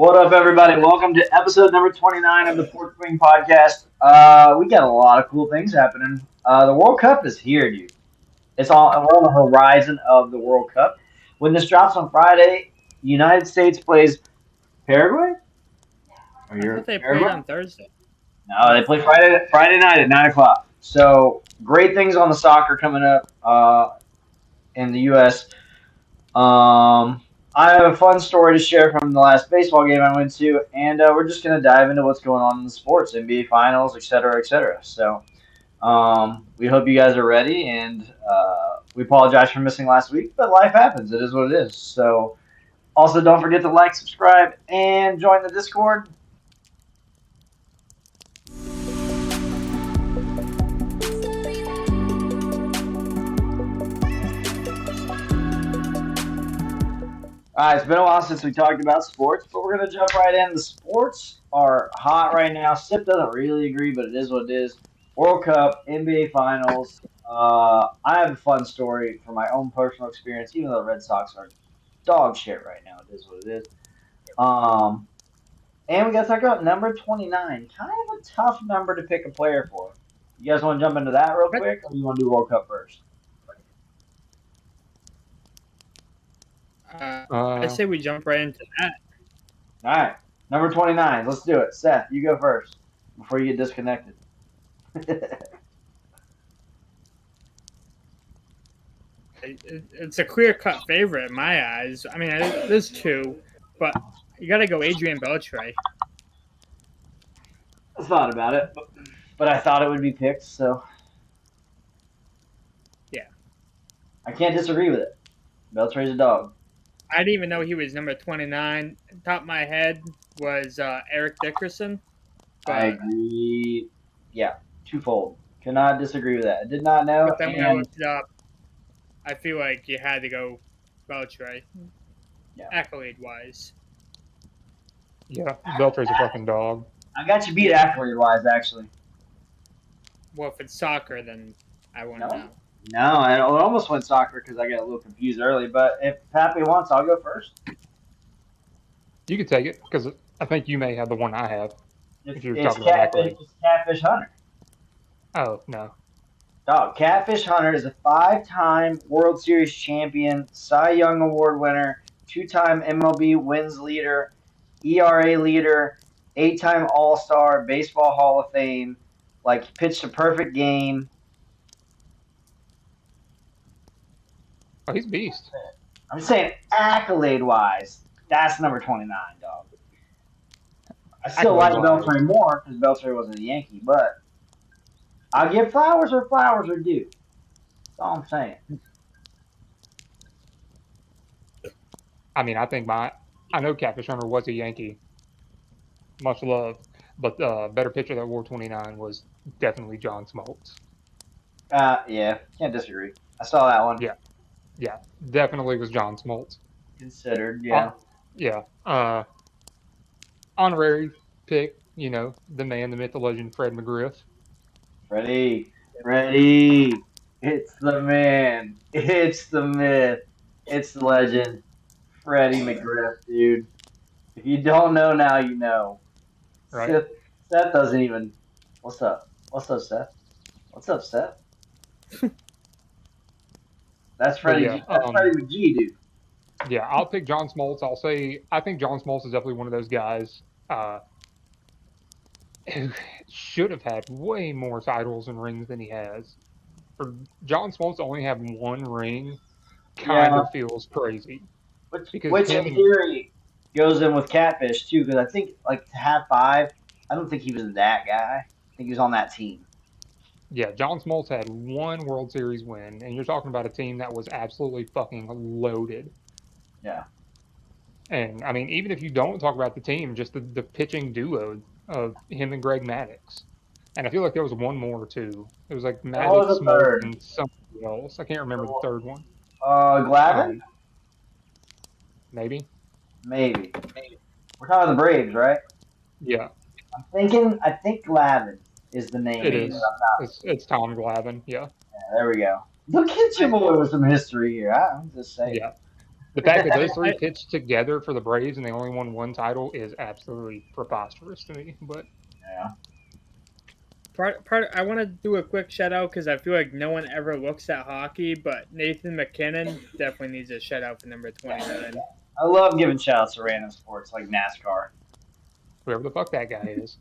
What up, everybody? Welcome to episode number 29 of the Pork Wing Podcast. We got a lot of cool things happening. The World Cup is here, dude. We're on the horizon of the World Cup. When this drops on Friday, United States plays Paraguay? Or I thought they played Paraguay? on Thursday. No, they play Friday night at 9 o'clock. So, great things on the soccer coming up in the U.S. I have a fun story to share from the last baseball game I went to, and we're just going to dive into what's going on in the sports, NBA Finals, et cetera, et cetera. So we hope you guys are ready, and we apologize for missing last week, but life happens. It is what it is. So also, don't forget to like, subscribe, and join the Discord. All right, it's been a while since we talked about sports, but we're going to jump right in. The sports are hot right now. Sip doesn't really agree, but it is what it is. World Cup, NBA Finals. I have a fun story from my own personal experience, even though the Red Sox are dog shit right now. It is what it is. Um, and we got to talk about number 29. Kind of a tough number to pick a player for. You guys want to jump into that real quick, or you want to do World Cup first? I say we jump right into that. All right, number 29. Let's do it. Seth, you go first before you get disconnected. It's a clear-cut favorite in my eyes. I mean, there's two, but you got to go Adrian Beltre. I thought about it, but I thought it would be picked, so Yeah. I can't disagree with it. Beltre's a dog. I didn't even know he was number 29. Top of my head was Eric Dickerson. I agree. Yeah, twofold. Cannot disagree with that. I did not know. But then when I looked it up, I feel like you had to go Beltre. Yeah. Accolade-wise. Yeah, Beltre's a fucking dog. I got you beat accolade-wise, actually. Well, if it's soccer, then I won't know. No, I almost went soccer because I got a little confused early. But if Pappy wants, I'll go first. You could take it because I think you may have the one I have. If you're talking about accolade. It's Catfish Hunter. Oh no. Dog, Catfish Hunter is a 5-time World Series champion, Cy Young Award winner, 2-time MLB wins leader, ERA leader, 8-time All-Star, Baseball Hall of Fame. Like, pitched a perfect game. Oh, he's a beast. I'm saying accolade-wise, that's number 29, dog. I still like Beltre more because Beltre wasn't a Yankee, but I'll give flowers where flowers are due. That's all I'm saying. I mean, I know Catfish Hunter was a Yankee. Much love. But the better pitcher that wore 29 was definitely John Smoltz. Yeah, can't disagree. I saw that one. Yeah, definitely was John Smoltz. Considered, yeah. Honorary pick, the man, the myth, the legend, Fred McGriff. Freddie. It's the man. It's the myth. It's the legend. Freddie McGriff, dude. If you don't know now, you know. Right. Seth doesn't even. What's up? What's up, Seth? What's up, Seth? That's Freddie. That's Freddie McGee, dude. Yeah, I'll pick John Smoltz. I think John Smoltz is definitely one of those guys who should have had way more titles and rings than he has. For John Smoltz to only have one ring kind of feels crazy. Which in theory goes in with Catfish, too, because I think, like, to have 5, I don't think he was that guy. I think he was on that team. Yeah, John Smoltz had one World Series win, and you're talking about a team that was absolutely fucking loaded. Yeah. And, I mean, even if you don't talk about the team, just the pitching duo of him and Greg Maddux. And I feel like there was one more, too. It was like Maddux, Smoltz, and somebody else. I can't remember the third one. Glavine? Maybe. We're talking the Braves, right? Yeah. I think Glavine is the name. It is. It's Tom Glavine, yeah. There we go. Look at you, boy, with some history here. I'm just saying. Yeah. The fact that those three pitched together for the Braves and they only won one title is absolutely preposterous to me. But Yeah. I want to do a quick shout out because I feel like no one ever looks at hockey, but Nathan McKinnon definitely needs a shout out for number 29. I love giving shout outs to random sports like NASCAR. whoever the fuck that guy is.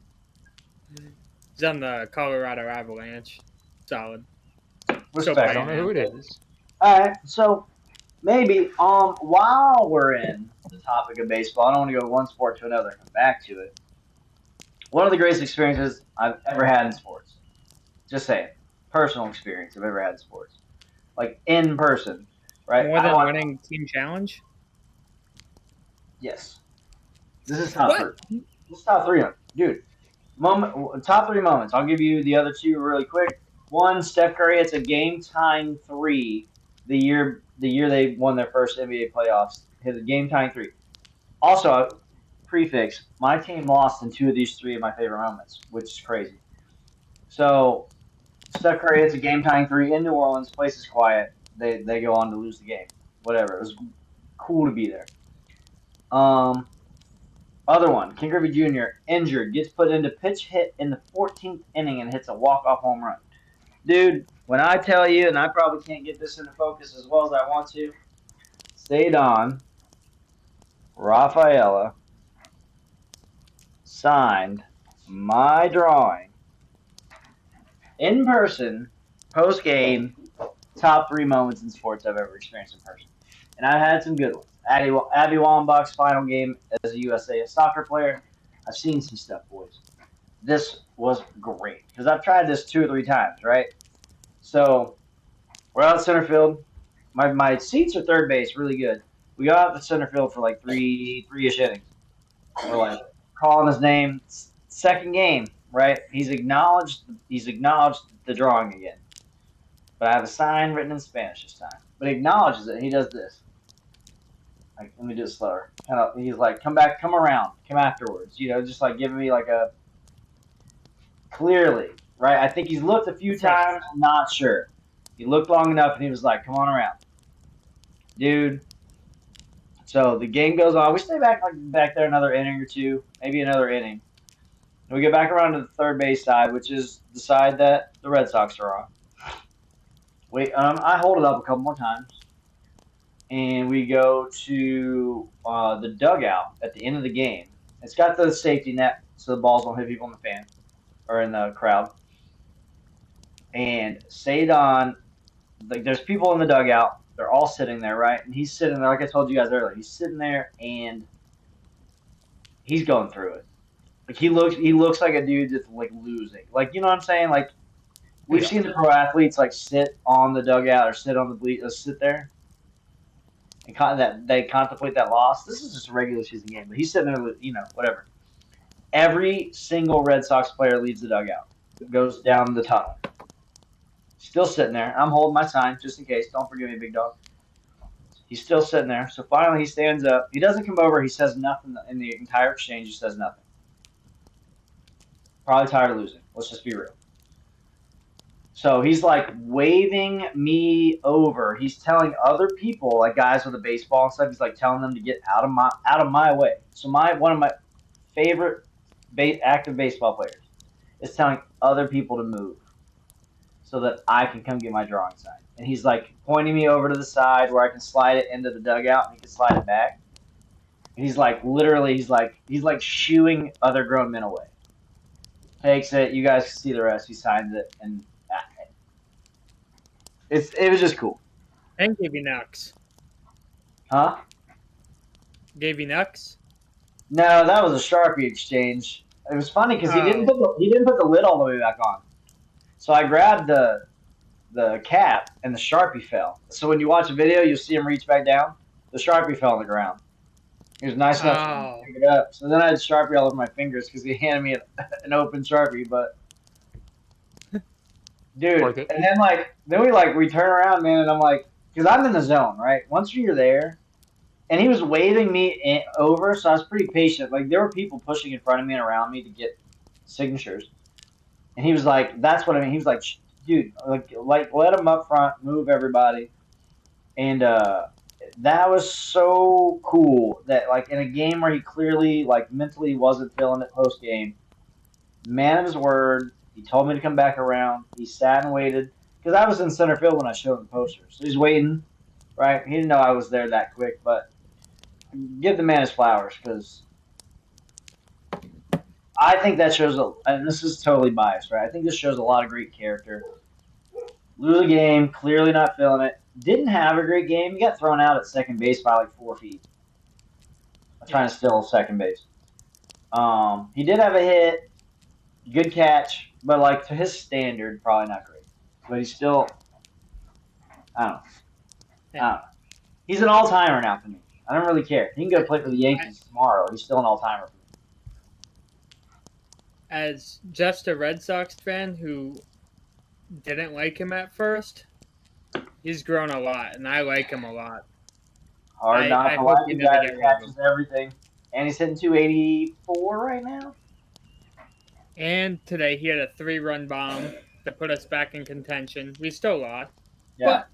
He's on the Colorado Avalanche. Solid. Respect. I don't know who it is. All right, so maybe while we're in the topic of baseball, I don't want to go one sport to another. Come back to it. One of the greatest experiences I've ever had in sports. Just saying, personal experience I've ever had in sports, like in person, right? More than winning team challenge. Yes. This is top three. This is top three, dude. Top three moments. I'll give you the other two really quick. One, Steph Curry hits a game-tying three the year they won their first NBA playoffs. Hit a game-tying three. Also, prefix, my team lost in two of these three of my favorite moments, which is crazy. So, Steph Curry hits a game-tying three in New Orleans. Place is quiet. They go on to lose the game. Whatever. It was cool to be there. Other one, King Griffey Jr. injured, gets put into pitch hit in the 14th inning and hits a walk-off home run. Dude, when I tell you, and I probably can't get this into focus as well as I want to, Cedon Rafaela signed my drawing in person, post-game, top three moments in sports I've ever experienced in person. And I've had some good ones. Abby Wambach's final game as a USA soccer player. I've seen some stuff, boys. This was great because I've tried this 2 or 3 times, right? So we're out at center field. My seats are third base, really good. We got out the center field for like three-ish innings. We're like calling his name. Second game, right? He's acknowledged the drawing again. But I have a sign written in Spanish this time. But he acknowledges it. He does this. Like, let me do it slower. He's like, come around, come afterwards. Just like giving me like a clearly, right? I think he's looked a few times, not sure. He looked long enough and he was like, come on around. Dude. So the game goes on. We stay back there another inning or two, maybe another inning. And we get back around to the third base side, which is the side that the Red Sox are on. I hold it up a couple more times. And we go to the dugout at the end of the game. It's got the safety net so the balls don't hit people in the fan or in the crowd. And Cedon, like, there's people in the dugout. They're all sitting there, right? And he's sitting there, like I told you guys earlier. He's sitting there and he's going through it. Like he looks like a dude that's like losing. Like, you know what I'm saying? Like we've seen the pro athletes like sit on the dugout or sit on the bleachers, sit there. And they contemplate that loss. This is just a regular season game, but he's sitting there, whatever. Every single Red Sox player leaves the dugout, goes down the tunnel. Still sitting there. I'm holding my sign just in case. Don't forgive me, big dog. He's still sitting there. So finally he stands up. He doesn't come over. He says nothing in the entire exchange. He says nothing. Probably tired of losing. Let's just be real. So he's like waving me over. He's telling other people, like guys with a baseball and stuff, he's like telling them to get out of my way. So one of my favorite active baseball players is telling other people to move so that I can come get my drawing signed. And he's like pointing me over to the side where I can slide it into the dugout and he can slide it back. And he's like literally, he's like shooing other grown men away. Takes it. You guys can see the rest. He signs it and. It was just cool. And gave you Nux. Huh? Gave you Nux? No, that was a Sharpie exchange. It was funny because he didn't put the lid all the way back on. So I grabbed the cap and the Sharpie fell. So when you watch a video, you'll see him reach back down. The Sharpie fell on the ground. He was nice enough to pick it up. So then I had Sharpie all over my fingers because he handed me an open Sharpie, but. Dude, and then we turn around, man, and I'm like, because I'm in the zone, right? Once you're there, and he was waving me over, so I was pretty patient. Like, there were people pushing in front of me and around me to get signatures. And he was like, that's what I mean. He was like, dude, like let him up front, move everybody. And that was so cool that like in a game where he clearly like mentally wasn't feeling it post game, man of his word, he told me to come back around. He sat and waited because I was in center field when I showed him the poster, so he's waiting. Right, he didn't know I was there that quick, but give the man his flowers because I think that shows, and this is totally biased, right? I think this shows a lot of great character. Lose a game, clearly not feeling it. Didn't have a great game. He got thrown out at second base by like 4 feet. Trying to steal second base. He did have a hit, good catch, but like to his standard, probably not great. But he's still, I don't know. I don't know. He's an all-timer now for me. I don't really care. He can go play for the Yankees tomorrow. He's still an all-timer for me. As just a Red Sox fan who didn't like him at first, he's grown a lot, and I like him a lot. Hard not I to hope like you the never guy get that rid of catches everything. And he's hitting 284 right now. And today he had a 3-run bomb to put us back in contention. We still lost. Yeah.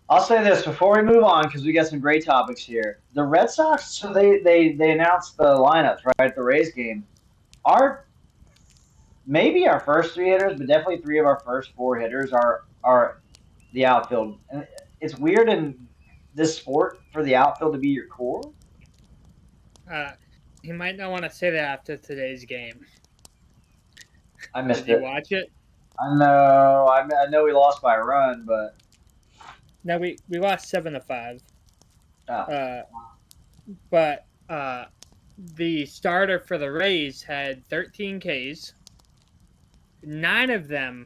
I'll say this before we move on because we got some great topics here. The Red Sox, so they announced the lineups right at the Rays game. Maybe our first 3 hitters, but definitely 3 of our first 4 hitters are the outfield. And it's weird in this sport for the outfield to be your core. You might not want to say that after today's game. I missed Did it. you watch it? I know. I know we lost by a run, but No, we lost 7-5. oh. But the starter for the Rays had 13 Ks. 9 of them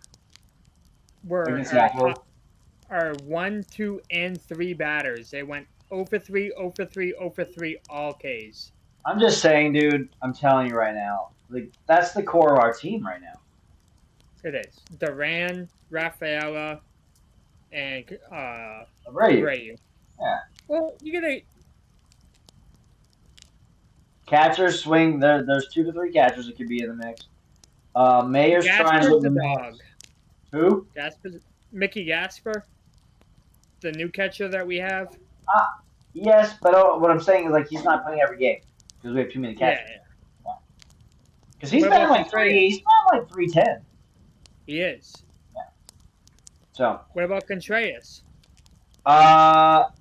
were our 1, 2, and 3 batters. They went 0 for 3, 0 for 3, 0 for 3, all Ks. I'm just saying, dude. I'm telling you right now, like that's the core of our team right now. It is Duran, Rafaela, and Abreu. Yeah. Well, you gotta catchers swing. There's 2 to 3 catchers that could be in the mix. Mayer's trying to Gasper's get the the dog. mix. Who? Mickey Gasper, the new catcher that we have. Yes, but what I'm saying is like he's not playing every game because we have too many catchers. Yeah. Because he's What been about like Contreras? He's been like 310. He is. So. What about Contreras? Ebbs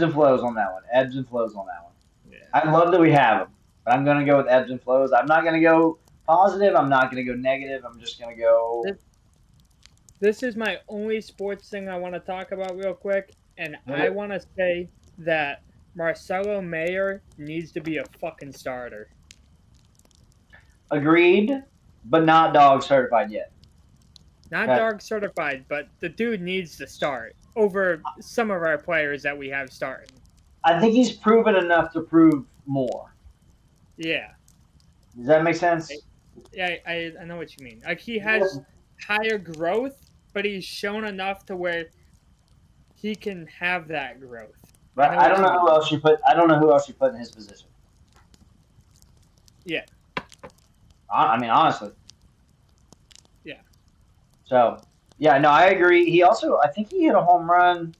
and flows on that one. Ebbs and flows on that one. Yeah. I love that we have him, but I'm gonna go with ebbs and flows. I'm not gonna go positive. I'm not gonna go negative. I'm just gonna go. This is my only sports thing I want to talk about real quick, and I want to say that Marcelo Mayer needs to be a fucking starter. Agreed, but not dog certified yet. Not dog certified, but the dude needs to start over some of our players that we have starting. I think he's proven enough to prove more. Yeah. Does that make sense? Yeah, I know what you mean. Like he has higher growth, but he's shown enough to where he can have that growth. Right. I don't know who else you put. I don't know who else you put in his position. Yeah. I mean, honestly. Yeah. So, yeah, no, I agree. He also, I think he hit a home run.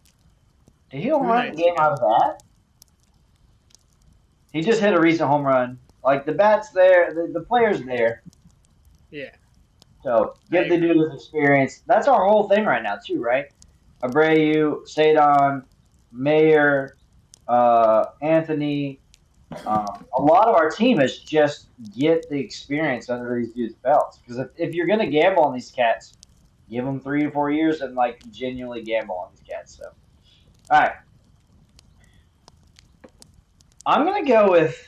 Did he hit a home run the game out of that? He just hit a recent home run. Like, the bat's there, the player's there. Yeah. So, give the dude his experience. That's our whole thing right now, too, right? Abreu, Cedon, Mayer, Anthony. A lot of our team is just get the experience under these dudes' belts. Because if you're going to gamble on these cats, give them 3 to 4 years and, like, genuinely gamble on these cats. So, all right. I'm going to go with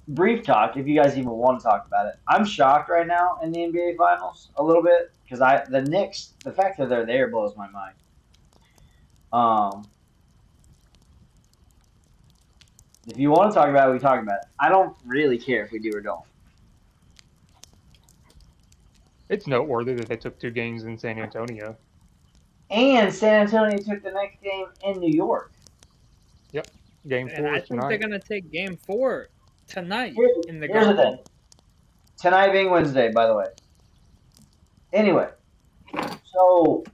brief talk, if you guys even want to talk about it. I'm shocked right now in the NBA Finals a little bit because the Knicks, the fact that they're there blows my mind. If you want to talk about it, we talk about it. I don't really care if we do or don't. It's noteworthy that they took 2 games in San Antonio. And San Antonio took the next game in New York. Yep. Game 4 and I think tonight. they're going to take game 4 tonight in the Here's the thing. Tonight being Wednesday, by the way. Anyway, so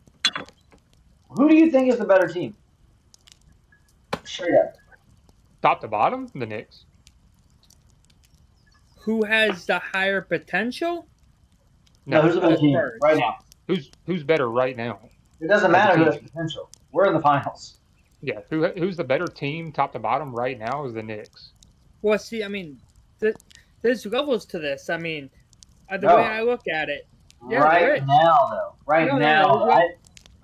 Who do you think is the better team? Straight up. Top to bottom, the Knicks. Who has the higher potential? No, who's the better team Spurs. right now? Who's better right now? It doesn't As a matter who team. has potential. We're in the finals. Yeah, who's the better team, top to bottom, right now is the Knicks. Well, see, I mean, there's levels to this. I mean, the No. way I look at it, yeah, Right now, though.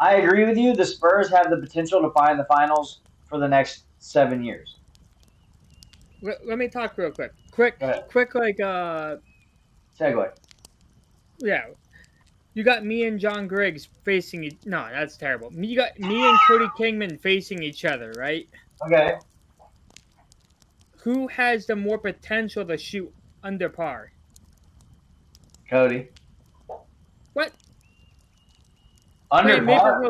I agree with you. The Spurs have the potential to find the finals for the next 7 years. Let me talk real quick. Quick, like segue. Yeah, you got me and John Griggs facing. No, that's terrible. You got me and Cody Kingman facing each other, right? Okay. Who has the more potential to shoot under par? Cody. What? Under par?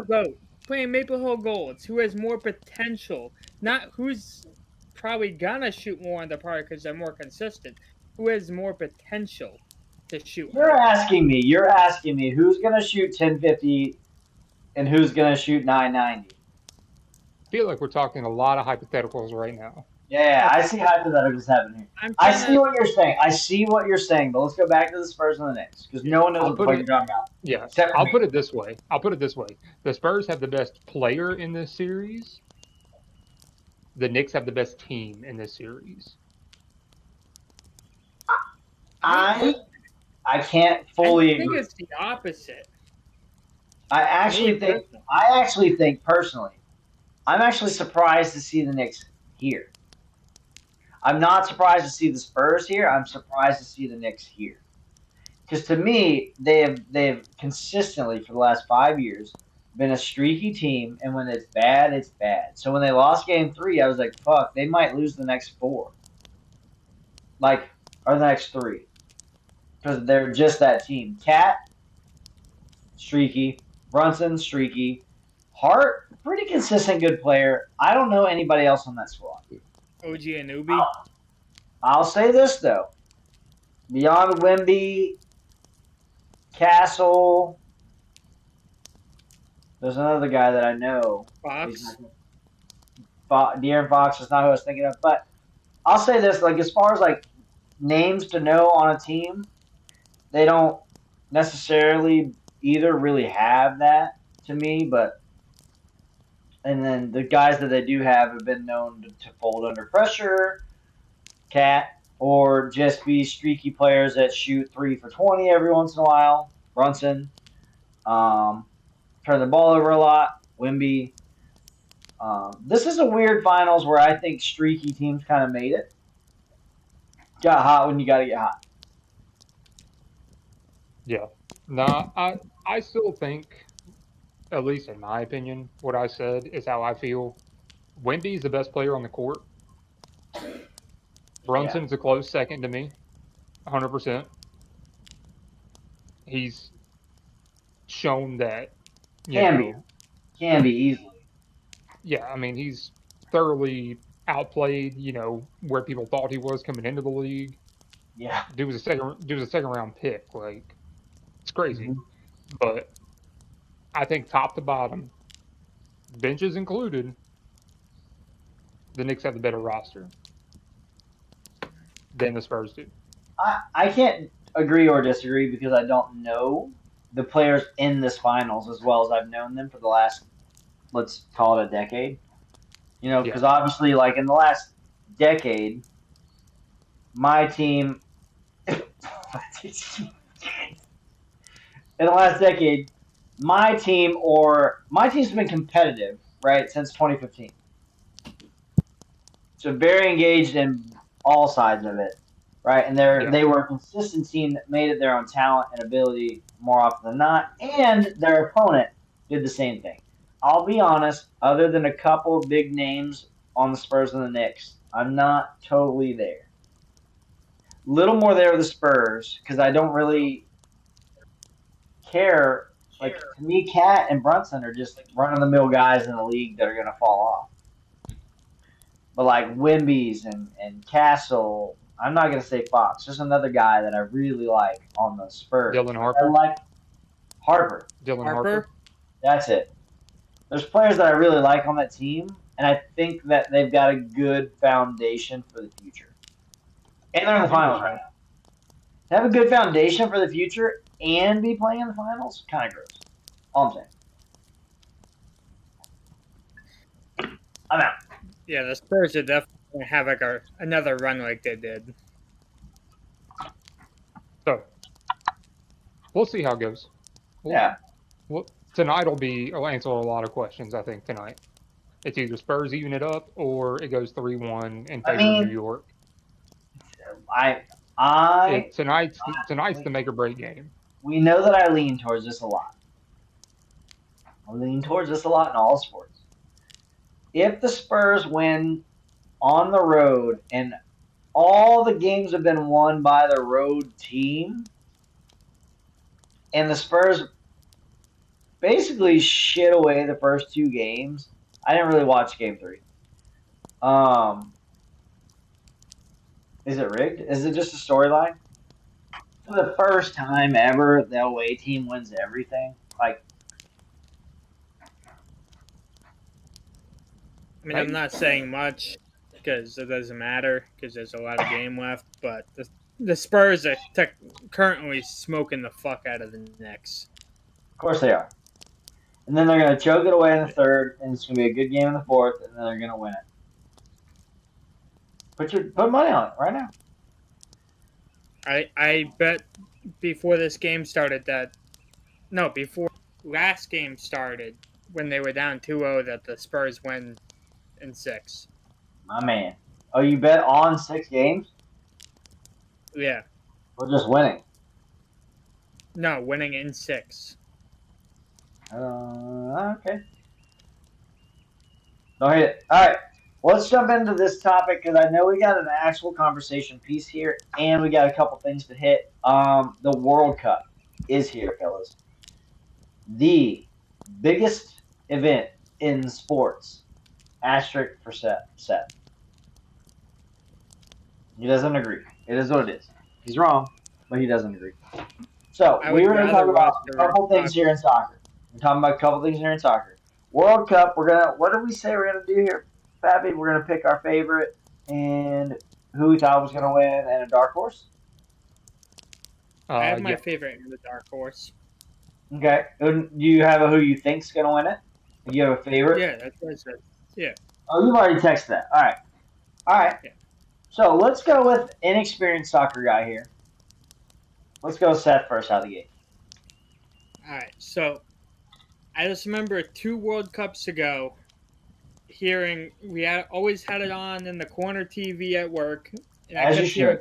Playing Maple Hill Golds. Who has more potential? Not who's probably gonna shoot more under par because they're more consistent. Who has more potential to shoot? You're asking me who's gonna shoot 1050 and who's gonna shoot 990. I feel like we're talking a lot of hypotheticals right now. Yeah, I see hypotheticals happening here. I see what you're saying. But let's go back to the Spurs and the Knicks because no one knows what the fuck you're talking about. Yeah, I'll put it this way. The Spurs have the best player in this series. The Knicks have the best team in this series. I can't fully agree. I think it's the opposite. I actually think personally, I'm actually surprised to see the Knicks here. I'm not surprised to see the Spurs here. I'm surprised to see the Knicks here. Because to me, they've consistently for the last 5 years been a streaky team, and when it's bad, it's bad. So when they lost Game 3, I was like, "Fuck, they might lose the next 4, or the next 3, because they're just that team." Cat, streaky. Brunson, streaky. Hart, pretty consistent, good player. I don't know anybody else on that squad. OG Anunoby. I'll say this though: beyond Wemby, Castle, there's another guy that I know. Fox. De'Aaron Fox is not who I was thinking of, but I'll say this: as far as names to know on a team, they don't necessarily either really have that to me, but. And then the guys that they do have been known to fold under pressure, Cat, or just be streaky players that shoot 3 for 20 every once in a while. Brunson, turn the ball over a lot. Wemby. This is a weird finals where I think streaky teams kind of made it. Got hot when you got to get hot. Yeah. No, I still think, at least in my opinion, what I said is how I feel. Wemby's the best player on the court. Brunson's a close second to me, 100%. He's shown that. Can be easily. Yeah, I mean, he's thoroughly outplayed, where people thought he was coming into the league. Yeah. Dude was a second round pick. It's crazy. Mm-hmm. But I think top to bottom, benches included, the Knicks have the better roster than the Spurs do. I can't agree or disagree because I don't know the players in this finals as well as I've known them for the last, let's call it a decade. Because obviously, in the last decade, my team, my team's been competitive, right, since 2015. So very engaged in all sides of it, right? And they were a consistent team that made it their own talent and ability more often than not, and their opponent did the same thing. I'll be honest, other than a couple of big names on the Spurs and the Knicks, I'm not totally there. Little more there with the Spurs because I don't really care. To me, Cat and Brunson are just run-of-the-mill guys in the league that are going to fall off. But Wemby's and Castle, I'm not going to say Fox. Just another guy that I really like on the Spurs. Dylan Harper. I like Harper. Dylan Harper. That's it. there's players that I really like on that team, and I think that they've got a good foundation for the future. And they're in the finals right now. To have a good foundation for the future and be playing in the finals, kind of gross. All I'm saying. I'm out. Yeah, the Spurs are definitely have like another run like they did. So we'll see how it goes. Yeah. Well, tonight will answer a lot of questions. I think tonight it's either Spurs even it up or it goes 3-1 in favor of New York. Tonight's the make or break game. We know that I lean towards this a lot. I lean towards this a lot in all sports. If the Spurs win on the road and all the games have been won by the road team, and the Spurs basically shit away the first 2 games. I didn't really watch game 3. Is it rigged? Is it just a storyline? For the first time ever, the away team wins everything. Like, I mean, I'm not saying much because it doesn't matter because there's a lot of game left. But the Spurs are currently smoking the fuck out of the Knicks. Of course they are. And then they're going to choke it away in the third, and it's going to be a good game in the fourth, and then they're going to win it. Put money on it right now. I bet before this game started before last game started when they were down 2-0 that the Spurs win in 6. My man. Oh, you bet on 6 games? Yeah. Or just winning? No, winning in 6. Okay. Don't hate it. All right. Let's jump into this topic because I know we got an actual conversation piece here, and we got a couple things to hit. The World Cup is here, fellas. The biggest event in sports. Asterisk for Seth. He doesn't agree. It is what it is. He's wrong, but he doesn't agree. So we're going to talk about a couple things here in soccer. We're talking about a couple things here in soccer. World Cup. What did we say we're gonna do here, Pappy? We're gonna pick our favorite and who we thought was gonna win and a dark horse. I have my favorite in the dark horse. Okay. Do you have who you think's gonna win it? Do you have a favorite? Yeah, that's what I said. Yeah. Oh, you've already texted that. All right. Yeah. So let's go with inexperienced soccer guy here. Let's go Seth first out of the gate. All right. So I just remember 2 World Cups ago hearing always had it on in the corner TV at work. And as you should.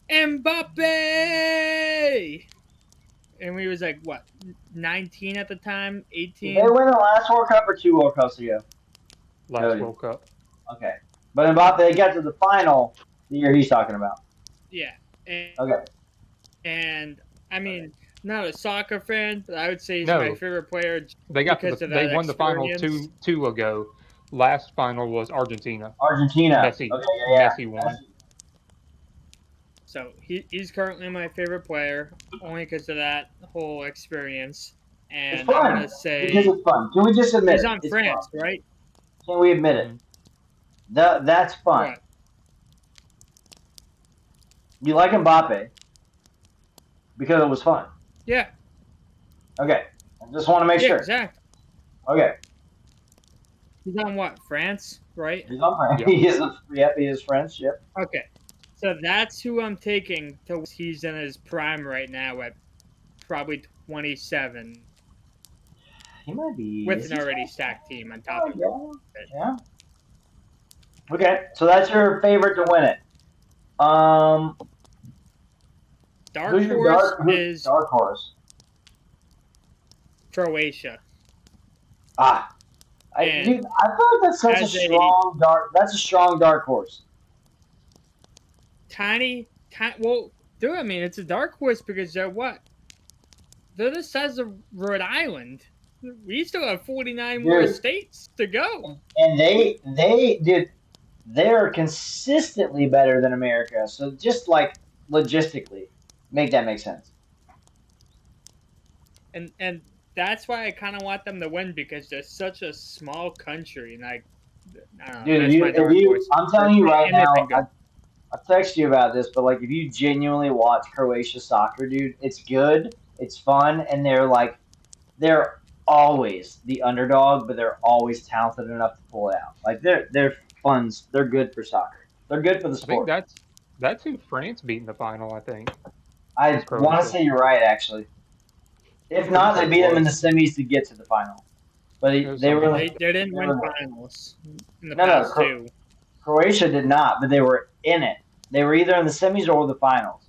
Mbappe! And we was like, what, 19 at the time? 18? Did they win the last World Cup or 2 World Cups ago? Last World Cup. Okay. But Mbappe got to the final the year he's talking about. Yeah. Okay. And, I mean, not a soccer fan, but I would say he's my favorite player. They won the final two ago. Last final was Argentina. Messi. Okay, Messi won. Messi. So he's currently my favorite player, only because of that whole experience. And it's fun. I'm gonna say because it's fun. Can we just admit he's on France, fun. right? Can we admit it? That's fun. What? You like Mbappe because it was fun. Yeah. Okay. I just want to make sure. Exactly. Okay. He's on what? France, right? He's on France. Yep. He is French. Yep. Okay. So that's who I'm taking. He's in his prime right now at probably 27. He might be. With an already stacked team on top of it. Yeah. Okay. So that's your favorite to win it. Dark horse is Dark horse. Croatia. I feel like that's such a strong dark horse. Well, dude, I mean, it's a dark horse because they're what? They're the size of Rhode Island. We still have 49 more states to go. And they're consistently better than America. So just like logistically, make that make sense. And that's why I kind of want them to win because they're such a small country, and I don't know, Dude, that's my dark horse. I'm telling you right And they've now, been good. I text you about this, but like if you genuinely watch Croatia soccer, dude, it's good, it's fun, and they're always the underdog, but they're always talented enough to pull it out. Like they're fun, they're good for soccer. They're good for the I think sport. that's who France beat in the final. I think. I It's want to Croatia. say you're right, actually. If not, they beat them in the semis to get to the final. But they were They like, didn't win finals in the No, past two. Croatia did not, but they were in it. They were either in the semis or the finals.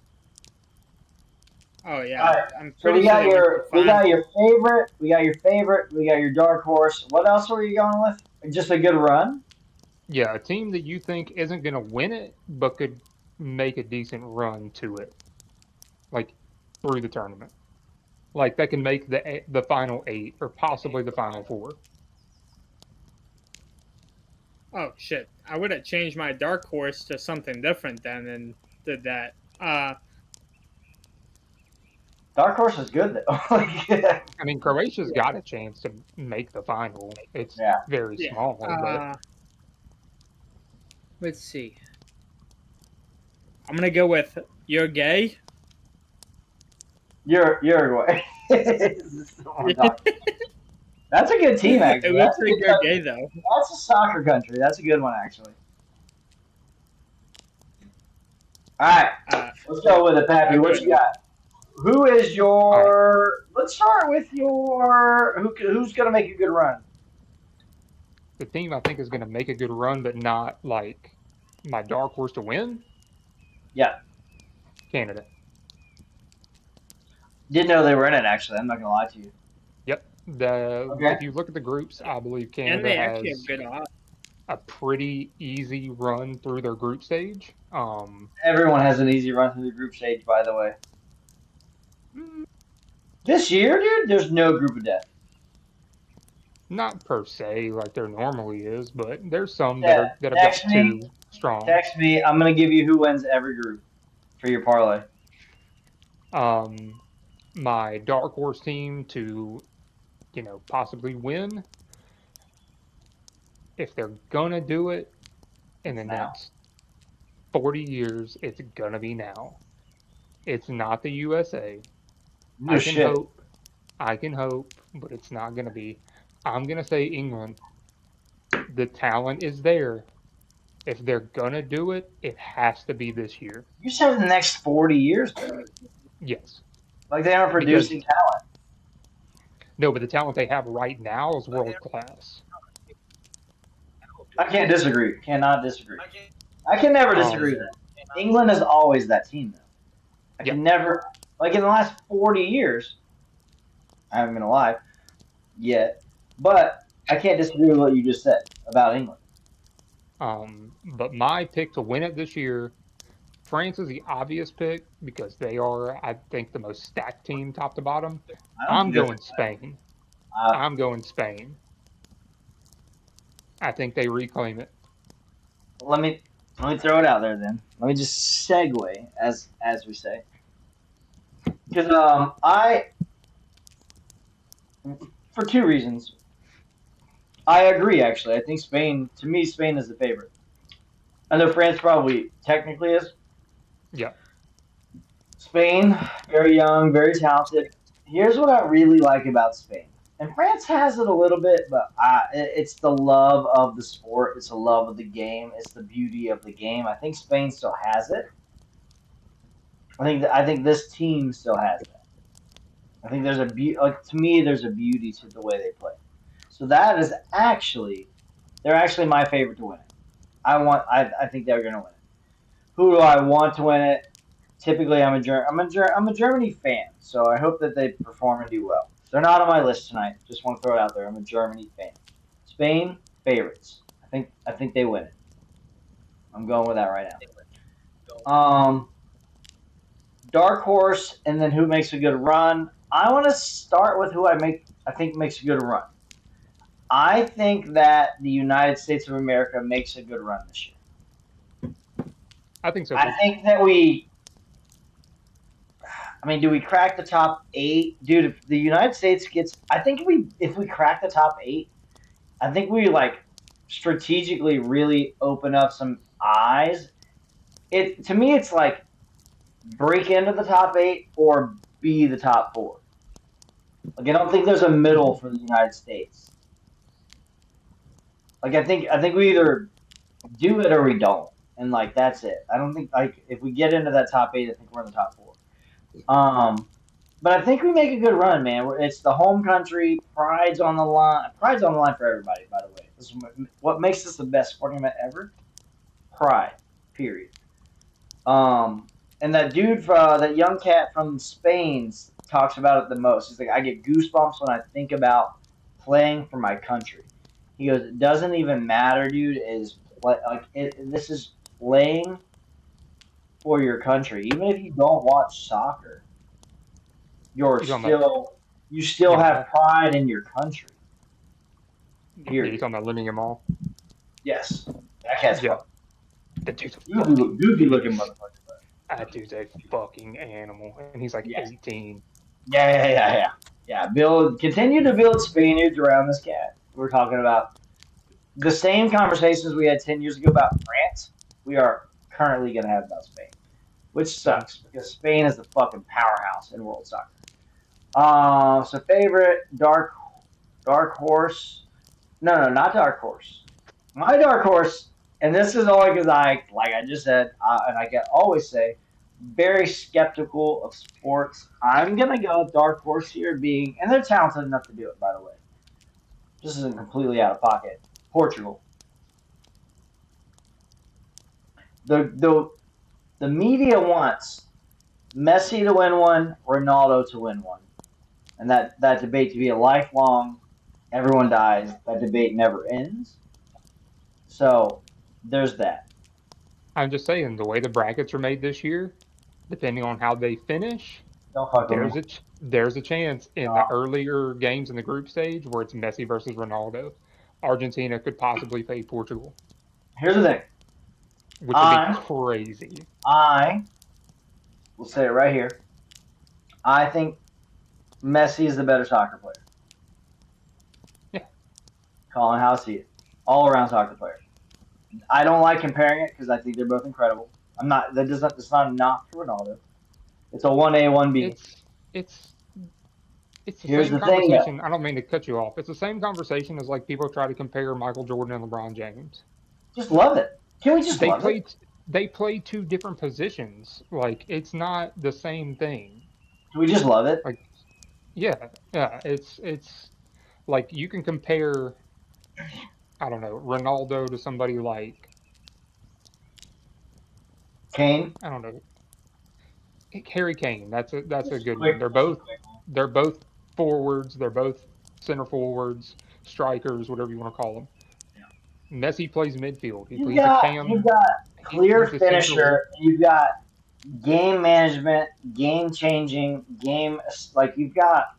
Oh yeah, All right. I'm So pretty we sure got they went to the we got finals. your favorite, we got your dark horse. What else were you going with? Just a good run? Yeah, a team that you think isn't going to win it, but could make a decent run to it, like through the tournament. Like that can make the final 8 or possibly the final 4. Oh shit! I would have changed my dark horse to something different then and did that. Dark horse is good though. I mean, Croatia's got a chance to make the final. It's very Yeah. small, but Let's see. I'm gonna go with You're Gay. Uruguay. That's a good team, actually. It looks like You're Gay though. That's a soccer country. That's a good one, actually. All right, let's go with it, Pappy. What you got? Who is your? Let's start with your. Who's gonna make a good run? the team I think is going to make a good run, but not like my dark horse to win. Yeah, Canada. Didn't know they were in it. Actually, I'm not gonna lie to you. Yep. If you look at the groups, I believe And Canada they actually has have good odds. a pretty easy run through their group stage. Everyone has an easy run through the group stage, by the way. This year, dude, there's no group of death. Not per se like there normally is, but there's some that have got 2 strong. Text me. I'm gonna give you who wins every group for your parlay. My dark horse team to, possibly win. If they're gonna do it in the next 40 years, it's gonna be now. It's not the USA. I can hope, but it's not gonna be. I'm gonna say England. The talent is there. If they're gonna do it, it has to be this year. You said the next 40 years, though. Yes. Like they are producing talent. No, but the talent they have right now is world class. I can't disagree. Cannot disagree. I can never disagree with that. England is always that team, though. I can never, like in the last 40 years, I haven't been alive yet, but I can't disagree with what you just said about England. But my pick to win it this year, France is the obvious pick because they are, I think, the most stacked team top to bottom. I'm going Spain. I'm going Spain. I think they reclaim it. Let me throw it out there then. Let me just segue, as we say, because for 2 reasons. I agree. Actually, I think Spain is the favorite. I know France probably technically is. Yeah. Spain, very young, very talented. Here's what I really like about Spain. And France has it a little bit, but it's the love of the sport. It's the love of the game. It's the beauty of the game. I think Spain still has it. I think this team still has it. I think there's to me, there's a beauty to the way they play. So that is they're actually my favorite to win it. I think they're gonna win it. Who do I want to win it? Typically, I'm a Germany fan, so I hope that they perform and do well. They're not on my list tonight. Just want to throw it out there. I'm a Germany fan. Spain favorites. I think they win it. I'm going with that right now. Dark horse, and then who makes a good run? I want to start with who I think makes a good run. I think that the United States of America makes a good run this year. I think so. I think that I mean, do we crack the top 8, dude? If the United States gets, I think if we crack the top 8, I think we like strategically really open up some eyes. It to me, it's like break into the top 8 or be the top 4. Like I don't think there's a middle for the United States. Like I think we either do it or we don't, and like that's it. I don't think like if we get into that top 8, I think we're in the top 4. But I think we make a good run, man. It's the home country. Pride's on the line. Pride's on the line for everybody, by the way. This is what makes this the best sporting event ever. Pride, period. And that dude, that young cat from Spain, talks about it the most. He's like, I get goosebumps when I think about playing for my country. He goes, it doesn't even matter, dude. This is playing for your country, even if you don't watch soccer. You still have pride in your country. Period. You're talking about Lemmy Yamal? Yes. That cat's That dude's goofy looking motherfucker. That dude's a fucking animal. And he's like 18. Yeah. Continue to build Spaniards around this cat. We're talking about the same conversations we had 10 years ago about France. We are currently going to have about Spain. Which sucks, because Spain is the fucking powerhouse in world soccer. So favorite dark horse. No, not dark horse. My dark horse, and this is only because like I just said, and I can always say, very skeptical of sports. I'm gonna go with dark horse here, and they're talented enough to do it. By the way, this isn't completely out of pocket. Portugal. The media wants Messi to win one, Ronaldo to win one. And that debate to be a lifelong, everyone dies, that debate never ends. So, there's that. I'm just saying, the way the brackets are made this year, depending on how they finish, there's a chance in the earlier games in the group stage where it's Messi versus Ronaldo. Argentina could possibly play Portugal. Here's the thing. Which would be crazy. I will say it right here. I think Messi is the better soccer player. Yeah. Colin, how I see it. All around soccer player. I don't like comparing it because I think they're both incredible. It's not a knock for Ronaldo. It's a 1A, 1B. It's the Here's same the thing, conversation. I don't mean to cut you off. It's the same conversation as like people try to compare Michael Jordan and LeBron James. Just love it. Can we just love it? They play two different positions. Like, it's not the same thing. Can we just love it? Like, yeah. It's like you can compare, I don't know, Ronaldo to somebody like Kane. I don't know, Harry Kane. That's a good one. They're both forwards. They're both center forwards, strikers, whatever you want to call them. Messi plays midfield. You've got clear finisher. You've got game management, game changing, you've got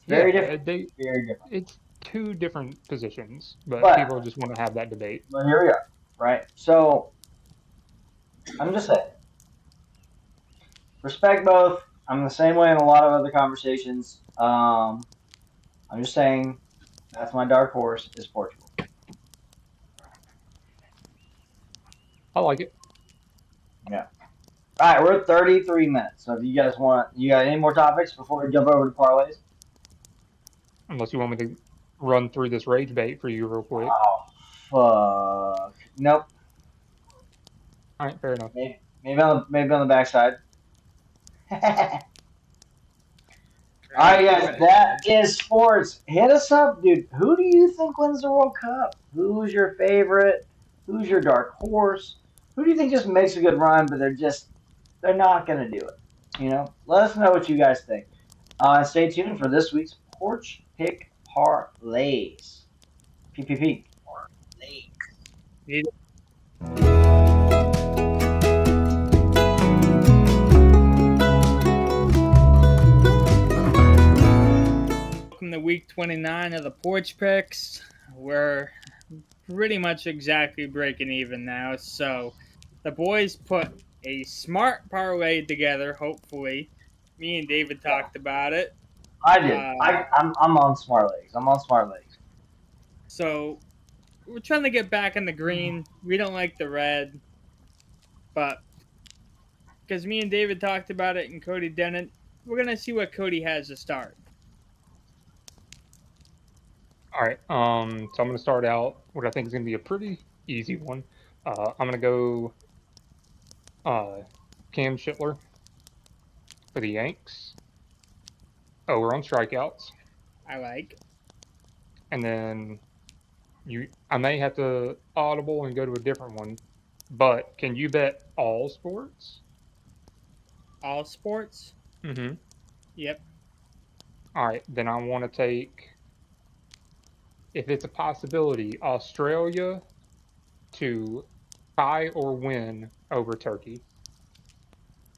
very different. Very different. It's two different positions, but people just want to have that debate. Well, here we are, right? So I'm just saying, respect both. I'm the same way in a lot of other conversations. I'm just saying that's my dark horse is Portugal. I like it. Yeah. All right, we're at 33 minutes. So if you guys you got any more topics before we jump over to parlays? Unless you want me to run through this rage bait for you real quick. Oh, fuck. Nope. All right, fair enough. Maybe on the backside. All right, guys, that is sports. Hit us up, dude. Who do you think wins the World Cup? Who's your favorite? Who's your dark horse? Who do you think just makes a good run, but they're not going to do it? You know, let us know what you guys think. Stay tuned for this week's Porch Pick Parlays. PPP. Welcome to week 29 of the Porch Picks. We're pretty much exactly breaking even now. So the boys put a smart parlay together, hopefully, Me and David talked about it. I did. I'm on Smart Legs. I'm on Smart Legs. So we're trying to get back in the green. We don't like the red, but because me and David talked about it and Cody didn't, we're gonna see what Cody has to start. All right. So I'm gonna start out what I think is gonna be a pretty easy one. I'm gonna go Cam Schittler for the Yanks. Over on strikeouts, I like. and then I may have to audible and go to a different one. But can you bet all sports? All sports? Mm-hmm. Yep. All right, then I want to take, if it's a possibility, Australia to tie or win over Turkey.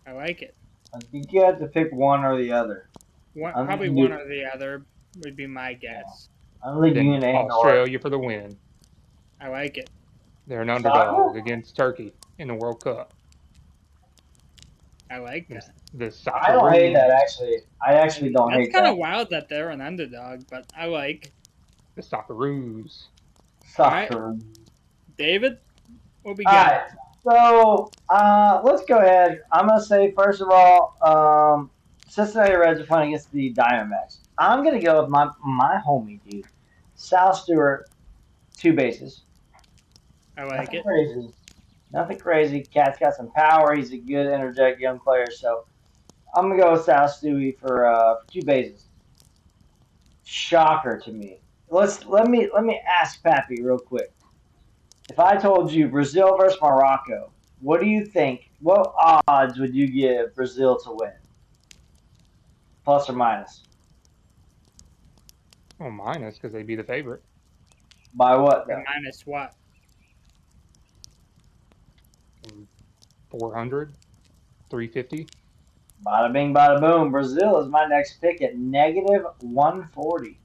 I like it. I think you have to pick one or the other. Probably one or the other would be my guess. I don't think Then you and Australia for the win. I like it. They're an underdog against Turkey in the World Cup. I like that. I don't hate that, actually. I actually don't hate that. That's kind of wild that they're an underdog, but I like. The Socceroos. Soccer. Right. David, what we got? All right. So, let's go ahead. I'm going to say, first of all, Cincinnati Reds are playing against the Diamondbacks. I'm going to go with my homie, dude. Sal Stewart, 2 bases. I like it. Crazy. Nothing crazy. Cat's got some power. He's a good, energetic young player. So I'm gonna go with Sal Stewie for 2 bases. Shocker to me. Let me ask Pappy real quick. If I told you Brazil versus Morocco, what do you think? What odds would you give Brazil to win? Plus or minus? Well, minus because they'd be the favorite. By what? Though? Minus what? 400, 350. Bada bing, bada boom. Brazil is my next pick at negative 140.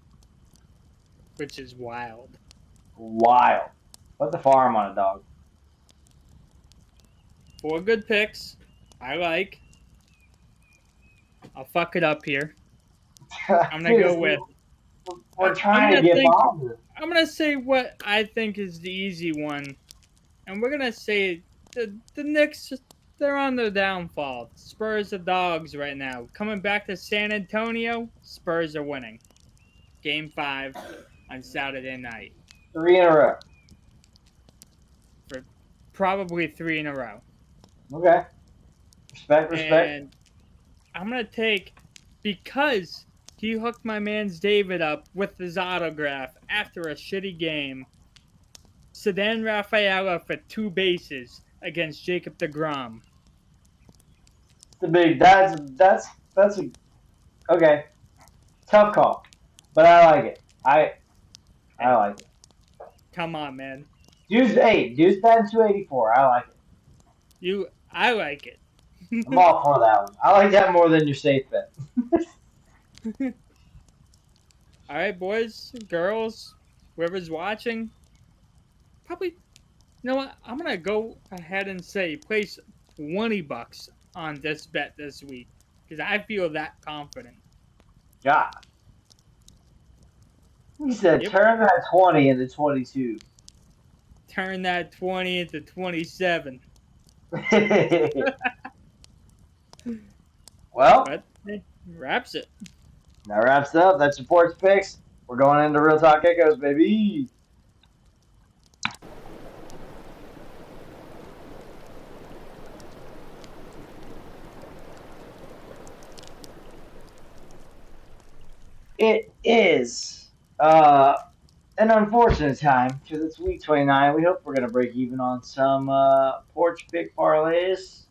Which is wild. Wild. Put the farm on it, dog. 4 good picks. I like. I'll fuck it up here. I'm going to go with... We're trying to get positive. I'm going to say what I think is the easy one. And we're going to say the Knicks, they're on their downfall. Spurs are dogs right now. Coming back to San Antonio, Spurs are winning. Game 5 on Saturday night. 3 in a row. For probably 3 in a row. Okay. Respect. And I'm going to take, because he hooked my man's David up with his autograph after a shitty game, Ceddanne Rafaela for 2 bases against Jacob deGrom. That's a okay. Tough call, but I like it. I like it. Come on, man. Dude's batting 284. I like it. I like it. I'm all for that one. I like that more than your safe bet. All right, boys, girls, whoever's watching, probably, you know what? I'm gonna go ahead and say place $20 on this bet this week because I feel that confident. God. He said, turn that 20 into 22. Turn that 20 into 27. Well, that wraps it. That wraps up. That's your Sports Picks. We're going into Real Talk Echoes, baby. It is an unfortunate time because it's week 29. We hope we're going to break even on some porch pick parlays.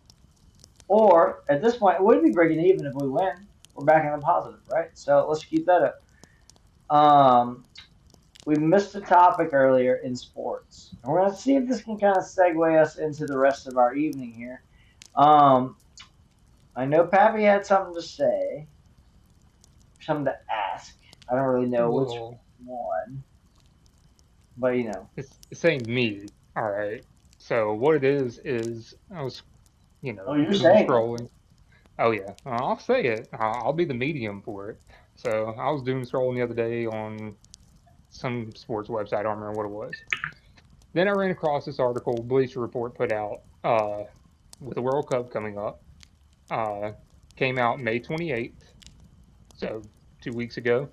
Or, at this point, it would be breaking even if we win. We're back in the positive, right? So, let's keep that up. We missed a topic earlier in sports. And we're going to see if this can kind of segue us into the rest of our evening here. I know Pappy had something to say. Something to ask. I don't really know which one. But, you know. It's saying me. All right. So what it is I was, you're saying scrolling. Oh yeah, I'll say it. I'll be the medium for it. So I was doom scrolling the other day on some sports website. I don't remember what it was. Then I ran across this article Bleacher Report put out with the World Cup coming up. Uh, Came out May 28th, so 2 weeks ago.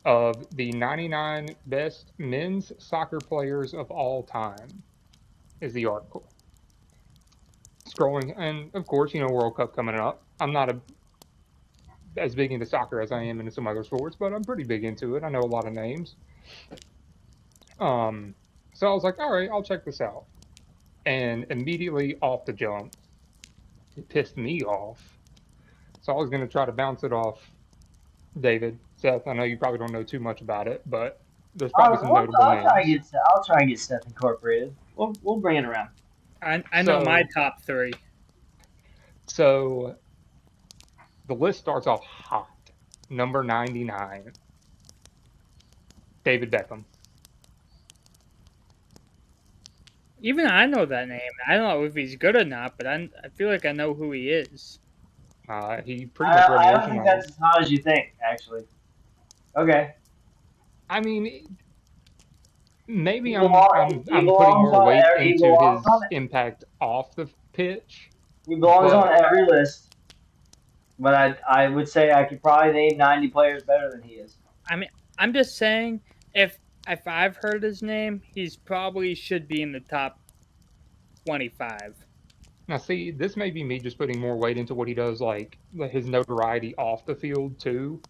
Of the 99 best men's soccer players of all time is the article. Scrolling, and of course, World Cup coming up. I'm not as big into soccer as I am into some other sports, but I'm pretty big into it. I know a lot of names. So I was like, all right, I'll check this out. And immediately off the jump, it pissed me off. So I was going to try to bounce it off David. Seth, I know you probably don't know too much about it, but there's probably some notable names. I'll try and get Seth incorporated. We'll bring it around. I know my top 3. So the list starts off hot. Number 99, David Beckham. Even I know that name. I don't know if he's good or not, but I feel like I know who he is. He pretty much I don't think that's as hot as you think, actually. Okay. I mean, maybe I'm putting more weight into his impact off the pitch. He belongs on every list, but I would say I could probably name 90 players better than he is. I mean, I'm just saying, if I've heard his name, he's probably should be in the top 25. Now, see, this may be me just putting more weight into what he does, like his notoriety off the field too,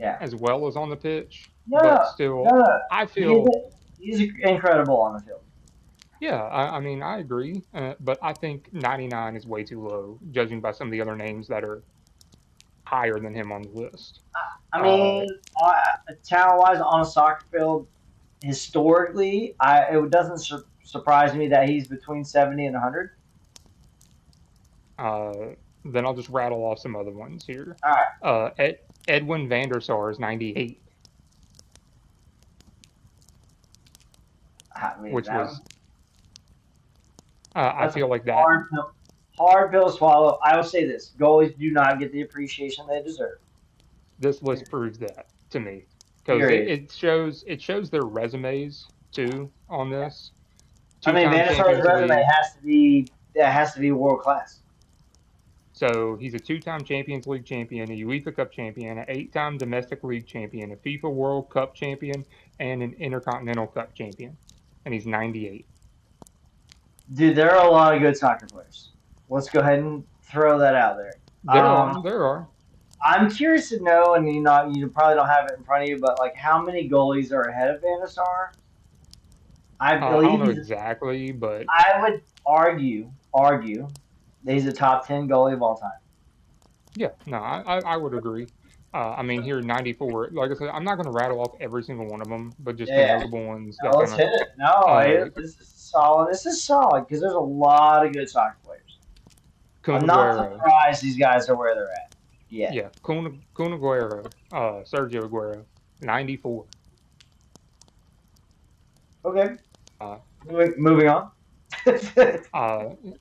as well as on the pitch. But still, I feel he's incredible on the field. Yeah, I mean, I agree, but I think 99 is way too low, judging by some of the other names that are higher than him on the list. I mean, talent-wise on a soccer field, historically, it doesn't surprise me that he's between 70 and 100. Then I'll just rattle off some other ones here. All right. Edwin van der Sar is 98. Which was... I feel like that... Hard pill to swallow. I will say this. Goalies do not get the appreciation they deserve. This list proves that to me. Because it shows their resumes, too, on this. I mean, Van der Sar's resume has to be world-class. So he's a 2-time Champions League champion, a UEFA Cup champion, an 8-time Domestic League champion, a FIFA World Cup champion, and an Intercontinental Cup champion. And he's 98. Dude, there are a lot of good soccer players. Let's go ahead and throw that out there. There are. I'm curious to know, and you probably don't have it in front of you, but like how many goalies are ahead of Van der Sar? I don't know exactly, but I would argue that he's a top 10 goalie of all time. Yeah, no, I would agree. I mean, here 94. Like I said, I'm not going to rattle off every single one of them, but just the notable ones. No, let's hit it. No, this is solid. This is solid because there's a lot of good soccer players. I'm not surprised these guys are where they're at. Yeah, Kun Aguero, Sergio Aguero, 94. Okay. Moving on.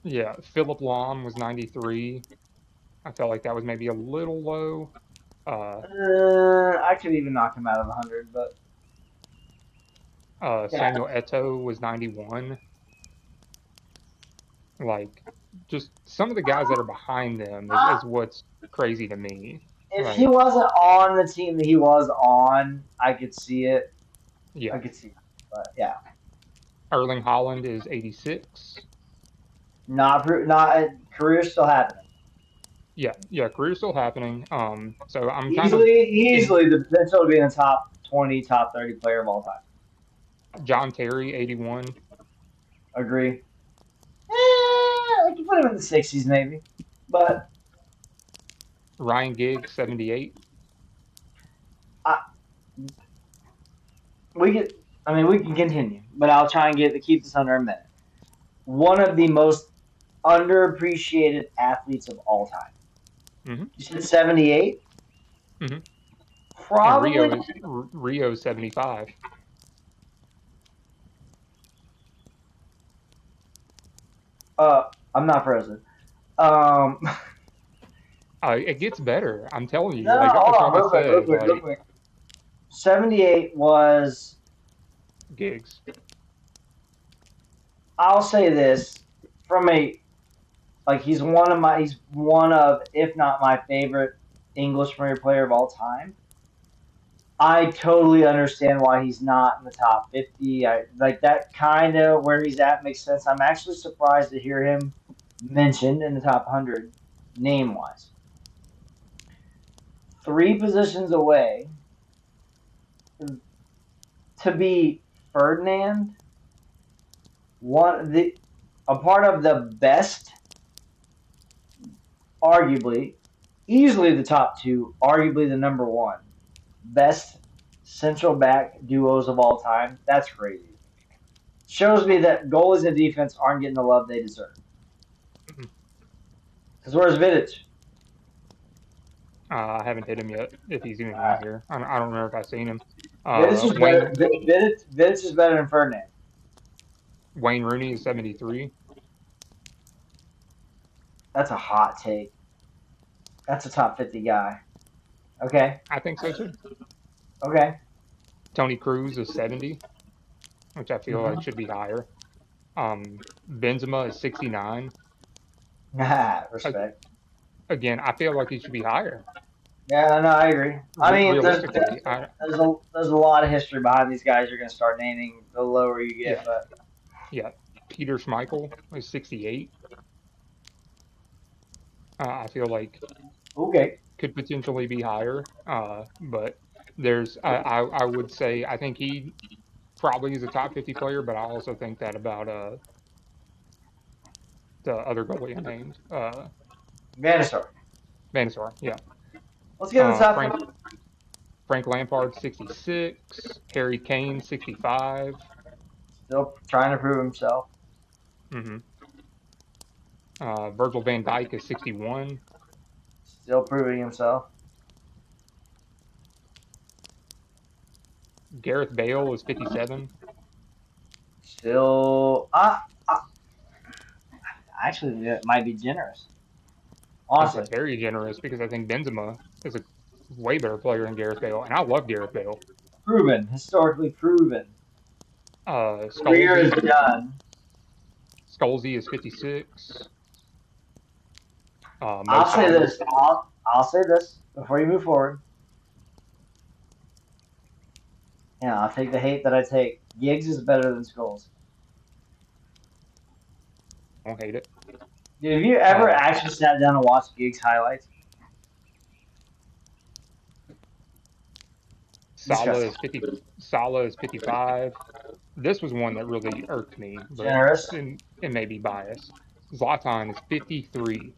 Yeah, Philip Lahm was 93. I felt like that was maybe a little low. I could even knock him out of 100, but Samuel Eto'o was 91. Like, just some of the guys that are behind them is what's crazy to me. If he wasn't on the team that he was on, I could see it. Yeah, I could see it, but yeah. Erling Haaland is 86. Not career's still happening. Yeah, career's still happening. So I'm easily the potential to be in the top 20, top 30 player of all time. John Terry, 81. Agree. I can put him in the 60s maybe, but Ryan Giggs, 78. We can continue, but I'll try and keep this under a minute. One of the most underappreciated athletes of all time. Mm-hmm. You said 78? Mm-hmm. Probably. Rio 75. I'm not frozen. It gets better. I'm telling you. No, Like hold on, Thomas real said, quick. 78 was. Giggs. I'll say this from he's one of, if not my favorite English Premier player of all time. I totally understand why he's not in the top 50. I like that kind of where he's at makes sense. I'm actually surprised to hear him mentioned in the top 100 name wise. 3 positions away to be Ferdinand, a part of the best, arguably, easily the top 2, arguably the number 1 best central back duos of all time. That's crazy. Shows me that goalies and defense aren't getting the love they deserve. Because where's Vidic? I haven't hit him yet. If he's even in here, I don't remember if I've seen him. Vidic is better than Ferdinand. Wayne Rooney is 73. That's a hot take. That's a top 50 guy. Okay. I think so too. Okay. Tony Cruz is 70, which I feel like should be higher. Benzema is 69. Respect. Again, I feel like he should be higher. Yeah, no, I agree. I mean, there's a lot of history behind these guys. You're going to start naming the lower you get, but yeah, Peter Schmeichel is 68. I feel like could potentially be higher, but there's I would say I think he probably is a top 50 player, but I also think that about the other goalie I named, Van der Sar, yeah. Let's get in the top. Frank Lampard 66, Harry Kane 65. Still trying to prove himself. Virgil van Dijk is 61. Still proving himself. Gareth Bale is 57. Still, actually, it might be generous. Honestly, very generous because I think Benzema is a way better player than Gareth Bale, and I love Gareth Bale. Proven, historically proven. Career is done. Scholesy is 56. I'll say this. I'll say this before you move forward. Yeah, I'll take the hate that I take. Giggs is better than Scholes. I don't hate it. Dude, have you ever actually sat down and watched Giggs highlights? Salah is 55. This was one that really irked me. But generous. It may be biased. Zlatan is 53.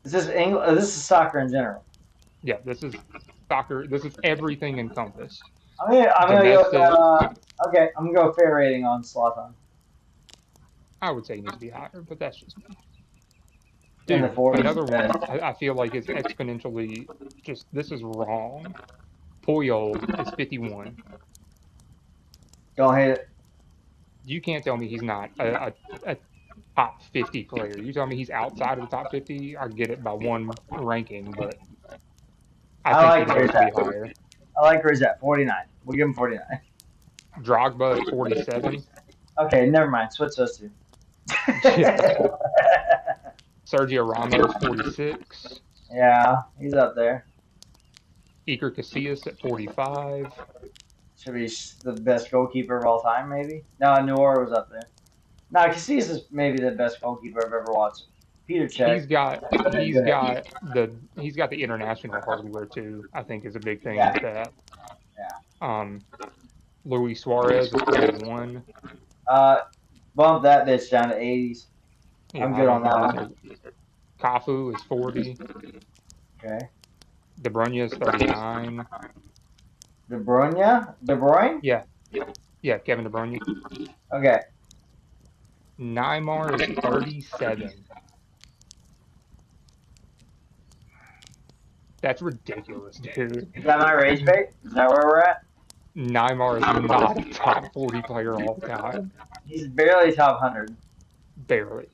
This is soccer in general. Yeah, this is soccer. This is everything encompassed. I'm gonna go fair rating on Zlatan. I would say he needs to be higher, but that's just me. Dude, another one I feel like is exponentially just, this is wrong. Puyol is 51. Don't hate it. You can't tell me he's not a top 50 player. You tell me he's outside of the top 50, I get it by one ranking, but I think he needs to be higher. I like where he's at, 49. We'll give him 49. Drogba at 47. Okay, never mind. Switch those two. Sergio Ramos 46. Yeah, he's up there. Iker Casillas at 45. Should be the best goalkeeper of all time, maybe. No, Neuer was up there. No, Casillas is maybe the best goalkeeper I've ever watched. Peter Cech. He's got the international hardware too. I think is a big thing with that. Yeah. Luis Suarez is 41. Bump that bitch down to 80s. Yeah, I'm good on that one. Cafu is 40. Okay. De Bruyne is 39. De Bruyne? De Bruyne? Yeah, Kevin De Bruyne. Okay. Neymar is 37. That's ridiculous, dude. Is that my rage bait? Is that where we're at? Neymar is not a top 40 player all time. He's barely top 100. Barely.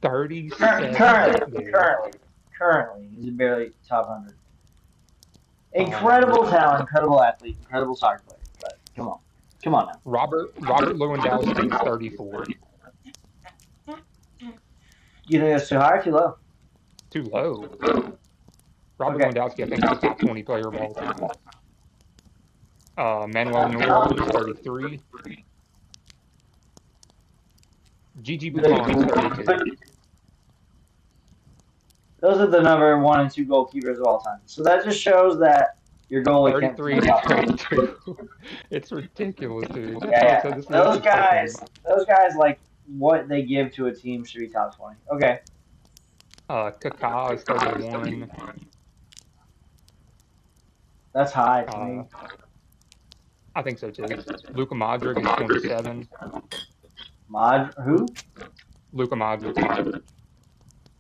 37. Currently, he's barely top 100. Incredible talent, incredible athlete, incredible soccer player. But come on now. Robert Lewandowski is 34. You think that's too high or too low? Too low. Robert Okay. Lewandowski, I think, is the top 20 player of all time. Manuel Neuer is 33. Gigi Buffon is 32. Those are the number 1 and 2 goalkeepers of all time. So that just shows that your goalie can't 33 to 32. It's ridiculous, dude. Yeah. So this those is guys, like what they give to a team should be top 20. Okay. Kaká is 31. That's high to me. I think so too. Luka Modric is 27. Who? Luka Modric.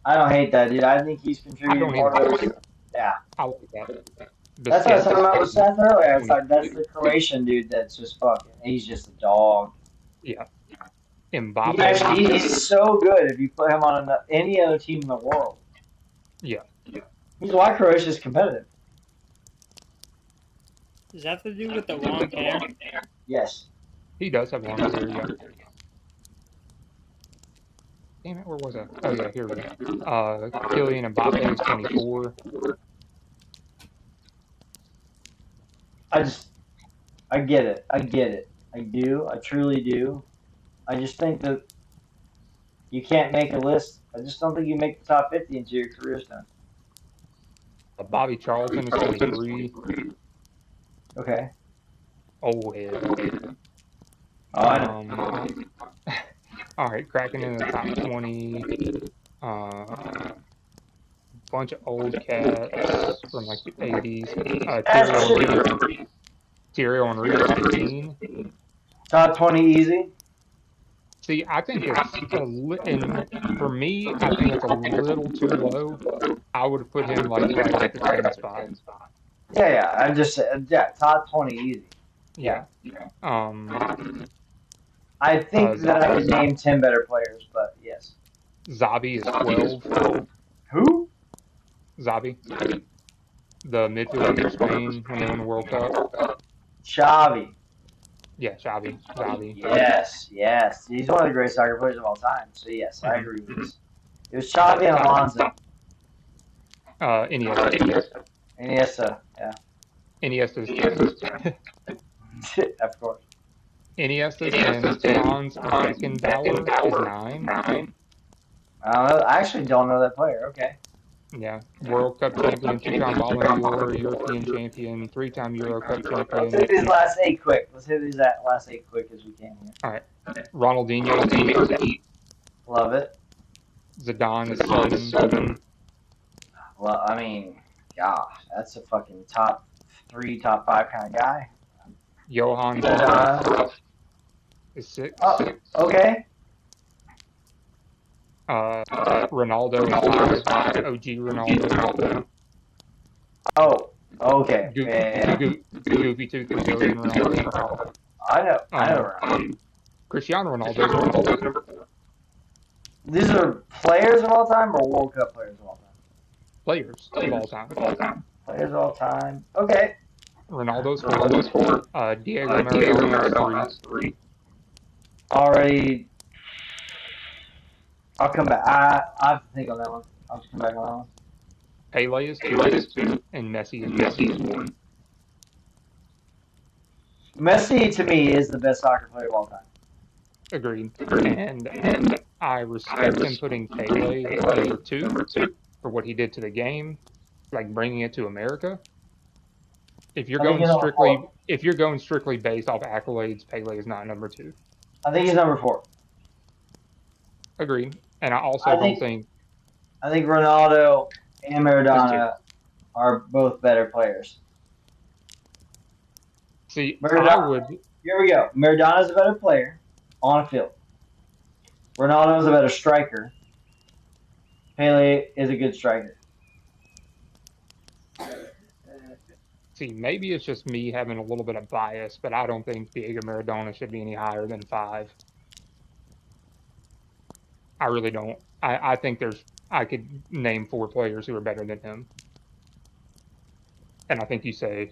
I don't hate that, dude. I think he's contributing more to Yeah. I like that. That's what I was talking about with Seth earlier. I was like, that's the Croatian dude that's just fucking. He's just a dog. Yeah. Mbappe. He's so good if you put him on any other team in the world. Yeah. He's why Croatia's competitive. Does that have to do with the long hair? Yes. He does have long hair, yeah. Damn it, where was I? Oh yeah, here we go. Kylian Mbappe is 24. I get it. I do. I truly do. I just think that you can't make a list. I just don't think you make the top 50 until your career's done. Bobby Charlton is 23. Okay. Old head. Oh, I know. All right, cracking in the top 20. Bunch of old cats from like the 80s. Thierry Henry is 15. Top 20 easy. See, I think for me, I think it's a little too low. I would have put him like right at the 10 spot. Yeah. I just said, top 20 easy. Yeah. I think that I could name 10 better players, but yes. Xavi is 12. Who? Xavi. The midfielder for Spain when they won the World Cup. Xavi. Yeah, Xavi. Yes. He's one of the great soccer players of all time. So yes, I agree with this. It was Xavi and Alonso. Iniesta, yeah. Iniesta's of course. Iniesta and Hans Beckenbauer is 9. I actually don't know that player. Okay. Yeah, World Cup champion, 2-time Ballon d'Or, European champion, 3-time Euro Cup champion. Let's hit these last 8 quick. As quick as we can here. All right. Ronaldinho is 8. Love it. Zidane is 7. Well, I mean, gosh, that's a fucking top 3, top 5 kind of guy. Johan Cruyff is 6. Oh, okay. Ronaldo is 5. OG Ronaldo. Oh, okay. Goofy Tooth Brazilian Ronaldo. I know. Cristiano Ronaldo. These are players of all time or World Cup players of all time? Players of all time. Players of all time. Okay. Ronaldo's 4. Diego Maradona is 3. Already. I'll come back. I have to think on that one. I'll just come back on that one. Pele is 2. And Messi is 1. Messi, to me, is the best soccer player of all time. Agreed. And I respect him putting Pele number 2 for what he did to the game, like bringing it to America. If you're going strictly based off accolades, Pele is not number 2. I think he's number 4. Agreed. And I also don't think. I think Ronaldo and Maradona are both better players. See, Here we go. Maradona's a better player on a field. Ronaldo's a better striker. Pele is a good striker. See, maybe it's just me having a little bit of bias, but I don't think Diego Maradona should be any higher than 5. I really don't. I think I could name 4 players who are better than him. And I think you say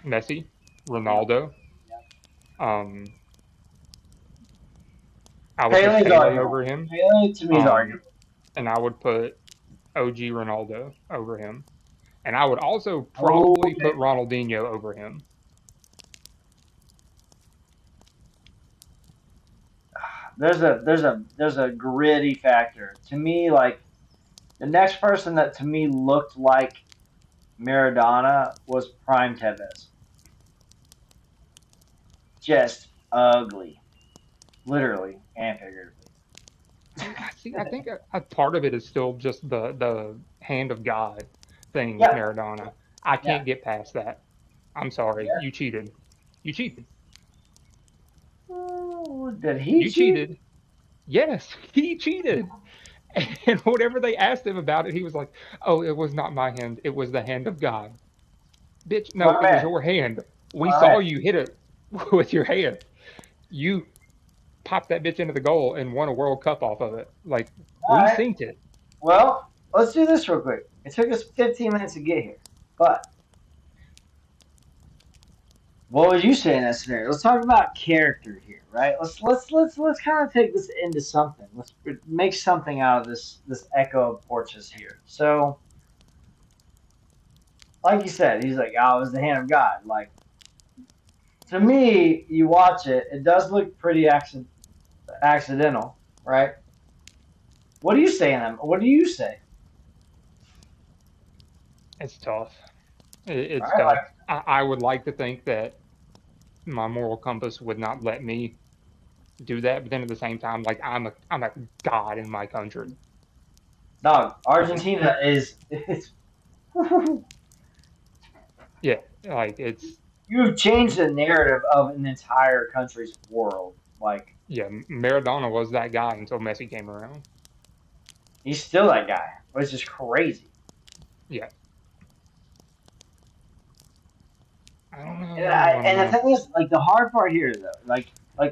Messi, Ronaldo. I would put Pele's Pele arguable. over him. Pele to me is arguable. And I would put OG Ronaldo over him. And I would also probably put Ronaldinho over him. There's a gritty factor. To me, like the next person that to me looked like Maradona was Prime Tevez. Just ugly. Literally and figuratively. See, I think a part of it is still just the hand of God thing with Maradona. I can't get past that. I'm sorry. Yeah. You cheated. You cheated. Oh, did he You cheated? Yes, he cheated. And whatever they asked him about it, he was like, "Oh, it was not my hand. It was the hand of God." Bitch, no, it was your hand. We saw you hit it with your hand. You popped that bitch into the goal and won a World Cup off of it. Like, we synced it. Well, let's do this real quick. It took us 15 minutes to get here, but what would you say in that scenario? Let's talk about character here, right? Let's kind of take this into something. Let's make something out of this echo of Porches here. So, like you said, he's like, "Oh, it was the hand of God." Like, to me, you watch it, it does look pretty accidental, right? What do you say in them? What do you say? It's tough. It's tough. I would like to think that my moral compass would not let me do that, but then at the same time, like I'm a god in my country. Dog, Argentina is yeah, like it's you've changed the narrative of an entire country's world. Like yeah, Maradona was that guy until Messi came around. He's still that guy, which is crazy. Yeah. I don't know. And the thing is, like, the hard part here, though, like, I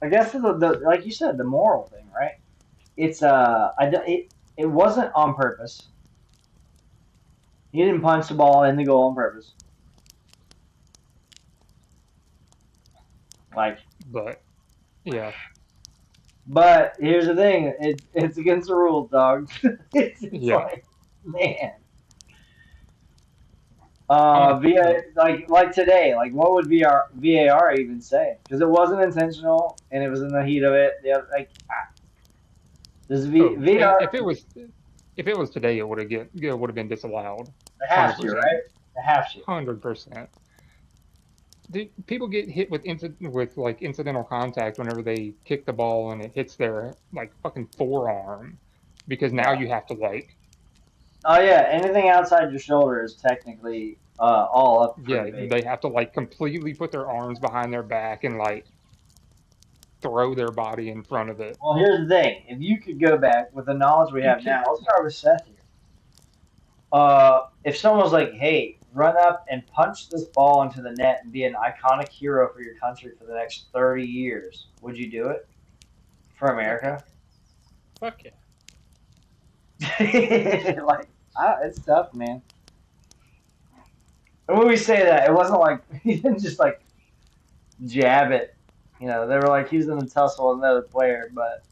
guess the like you said, the moral thing, right? It's it wasn't on purpose. He didn't punch the ball in the goal on purpose. Like, but yeah. But here's the thing: it's against the rules, dog. it's like, man. Like today, like what would VAR even say? Because it wasn't intentional and it was in the heat of it. Does VAR? If it was today, it would have been disallowed. The half shoe, right? The half shoe. 100%. People get hit with incidental contact whenever they kick the ball and it hits their like fucking forearm, because now you have to like. Oh yeah, anything outside your shoulder is technically all up. Yeah, they have to like completely put their arms behind their back and like throw their body in front of it. Well, here's the thing: if you could go back with the knowledge we have now, let's start with Seth here. If someone was like, "Hey, run up and punch this ball into the net and be an iconic hero for your country for the next 30 years," would you do it for America? Fuck yeah. Like, it's tough, man. And when we say that, it wasn't like he didn't just like jab it. You know, they were like he's in a tussle with another player, but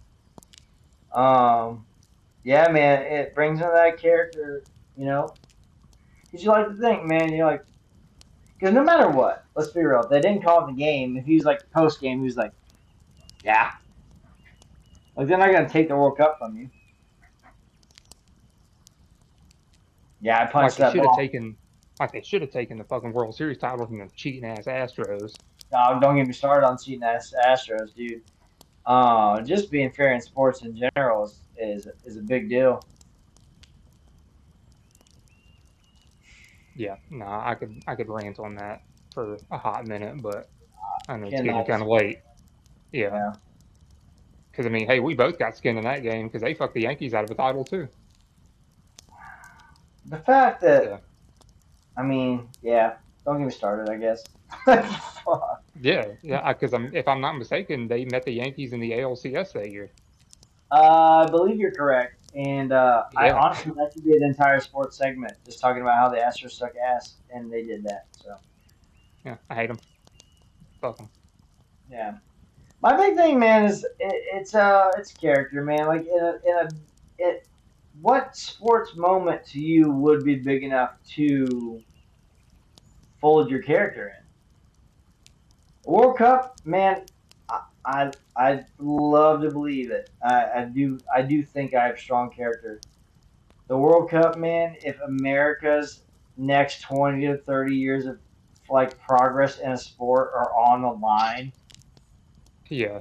yeah, man, it brings in that character. You know, because you like to think, man, you're like, because no matter what, let's be real, if they didn't call it the game, if he was like post game, he was like, yeah, like they're not gonna take the World Cup from you. Yeah, I punched that ball. They should have taken the fucking World Series title from the cheating ass Astros. No, don't get me started on cheating ass Astros, dude. Just being fair in sports in general is a big deal. Yeah, no, I could rant on that for a hot minute, but I know it's getting kind of late. Yeah. Because I mean, hey, we both got skin in that game because they fucked the Yankees out of a title too. The fact that, I mean, yeah, don't get me started, I guess. yeah, because if I'm not mistaken, they met the Yankees in the ALCS that year. I believe you're correct, and I Yeah, honestly that could be an entire sports segment just talking about how the Astros suck ass, and they did that. So yeah, I hate him. Fuck him. yeah, my big thing, man, is it's character, man. Like what sports moment to you would be big enough to fold your character in? World Cup, man. I love to believe it. I do think I have strong character. The World Cup, man. If America's next 20 to 30 years of like progress in a sport are on the line, Yeah,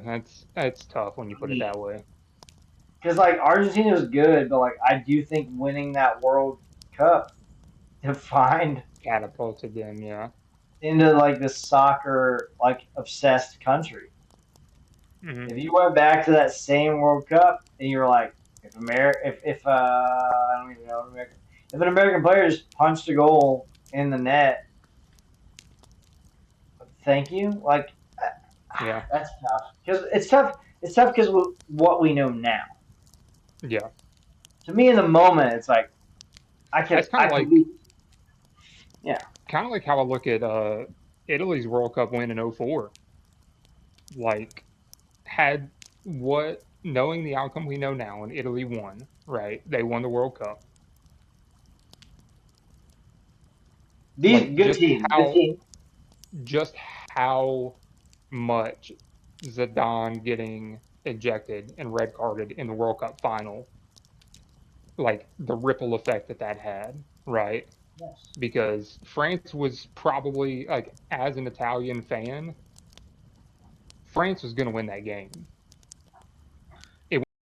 that's tough when you put it that way. because like Argentina is good, but like I do think winning that World Cup defined Catapulted them, yeah. into like the soccer like obsessed country. Hmm. If you went back to that same World Cup and you were like, if I don't even know American, if an American player just punched a goal in the net, thank you. Like Yeah, that's tough because it's tough. It's tough because what we know now. yeah. To me, in the moment, it's like That's I could be, yeah. kind of like how I look at Italy's World Cup win in '04. Like, had what knowing the outcome we know now, and Italy won, right? They won the World Cup. These Like, good team, good team. just how much Zidane getting ejected and red carded in the World Cup final, like the ripple effect that had, right? Yes. Because France was probably like, as an Italian fan, France was going to win that game.